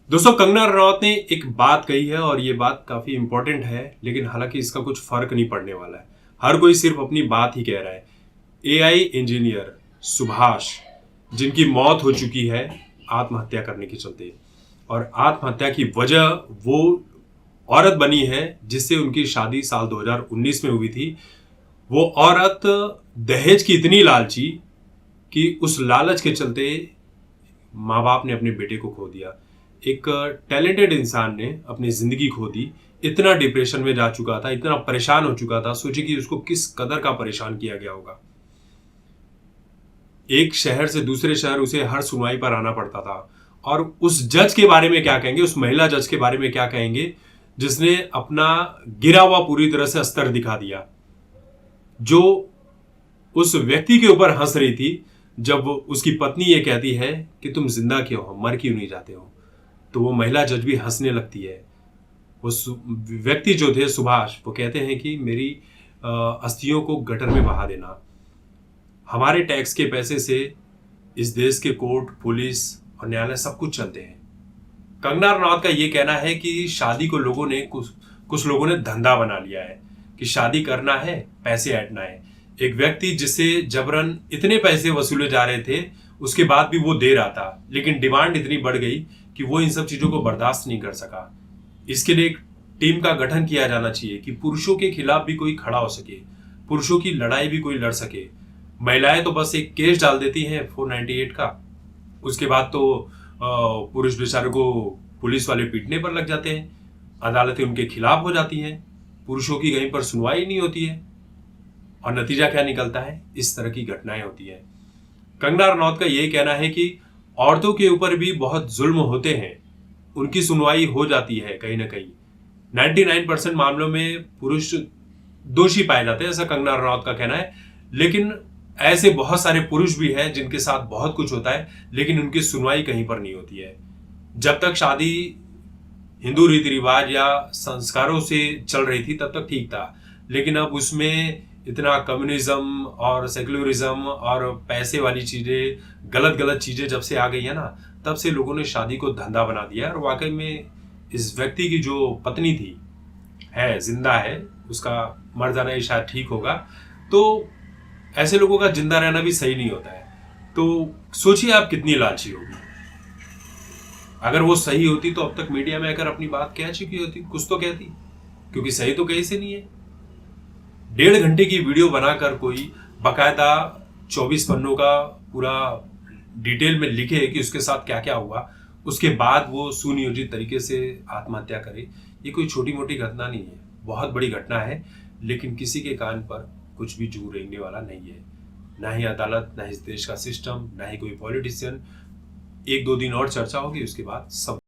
दोस्तों, कंगना रनौत ने एक बात कही है और ये बात काफी इंपॉर्टेंट है, लेकिन हालांकि इसका कुछ फर्क नहीं पड़ने वाला है। हर कोई सिर्फ अपनी बात ही कह रहा है। एआई इंजीनियर सुभाष, जिनकी मौत हो चुकी है आत्महत्या करने के चलते, और आत्महत्या की वजह वो औरत बनी है जिससे उनकी शादी साल 2019 में हुई थी। वो औरत दहेज की इतनी लालची कि उस लालच के चलते माँ बाप ने अपने बेटे को खो दिया। एक टैलेंटेड इंसान ने अपनी जिंदगी खो दी। इतना डिप्रेशन में जा चुका था, इतना परेशान हो चुका था। सोचिए कि उसको किस कदर का परेशान किया गया होगा। एक शहर से दूसरे शहर उसे हर सुनवाई पर आना पड़ता था। और उस जज के बारे में क्या कहेंगे, उस महिला जज के बारे में क्या कहेंगे जिसने अपना गिरा हुआ पूरी तरह से अस्तर दिखा दिया, जो उस व्यक्ति के ऊपर हंस रही थी जब उसकी पत्नी ये कहती है कि तुम जिंदा क्यों हो, मर क्यों नहीं जाते हो। तो वो महिला जज भी हंसने लगती है। वो व्यक्ति जो थे सुभाष, वो कहते हैं कि मेरी अस्थियों को गटर में बहा देना। हमारे टैक्स के पैसे से इस देश के कोर्ट, पुलिस और न्यायालय सब कुछ चलते हैं। कंगना रनौत का ये कहना है कि शादी को लोगों ने कुछ लोगों ने धंधा बना लिया है कि शादी करना है, पैसे ऐंठना है। एक व्यक्ति जिससे जबरन इतने पैसे वसूले जा रहे थे, उसके बाद भी वो दे रहा था, लेकिन डिमांड इतनी बढ़ गई कि वो इन सब चीजों को बर्दाश्त नहीं कर सका। इसके लिए एक टीम का गठन किया जाना चाहिए कि पुरुषों के खिलाफ भी कोई खड़ा हो सके, पुरुषों की लड़ाई भी कोई लड़ सके। महिलाएं तो बस एक केस डाल देती हैं 498 का, उसके बाद तो पुरुष बेचारे को पुलिस वाले पीटने पर लग जाते हैं, अदालतें उनके खिलाफ हो जाती हैं, पुरुषों की कहीं पर सुनवाई नहीं होती है। और नतीजा क्या निकलता है? इस तरह की घटनाएं होती है। कंगना रनौत का यह कहना है कि औरतों के ऊपर भी बहुत जुल्म होते हैं, उनकी सुनवाई हो जाती है कहीं ना कहीं। 99% मामलों में पुरुष दोषी पाए जाते हैं, ऐसा कंगना रनौत का कहना है। लेकिन ऐसे बहुत सारे पुरुष भी हैं जिनके साथ बहुत कुछ होता है, लेकिन उनकी सुनवाई कहीं पर नहीं होती है। जब तक शादी हिंदू रीति रिवाज या संस्कारों से चल रही थी तब तक ठीक था, लेकिन अब उसमें इतना कम्युनिज्म और सेक्युलरिज्म और पैसे वाली चीजें, गलत गलत चीजें जब से आ गई है ना, तब से लोगों ने शादी को धंधा बना दिया। और वाकई में इस व्यक्ति की जो पत्नी थी, है जिंदा है, उसका मर जाना ही शायद ठीक होगा। तो ऐसे लोगों का जिंदा रहना भी सही नहीं होता है। तो सोचिए आप कितनी लालची होगी। अगर वो सही होती तो अब तक मीडिया में आकर अपनी बात कह चुकी होती, कुछ तो कहती, क्योंकि सही तो कहीं से नहीं है। 1.5 घंटे की वीडियो बनाकर कोई बकायदा 24 पन्नों का पूरा डिटेल में लिखे कि उसके साथ क्या क्या हुआ, उसके बाद वो सुनियोजित तरीके से आत्महत्या करे, ये कोई छोटी मोटी घटना नहीं है, बहुत बड़ी घटना है। लेकिन किसी के कान पर कुछ भी जू रेंगने वाला नहीं है, ना ही अदालत, ना ही इस देश का सिस्टम, ना ही कोई पॉलिटिशियन। 1-2 दिन और चर्चा होगी, उसके बाद सब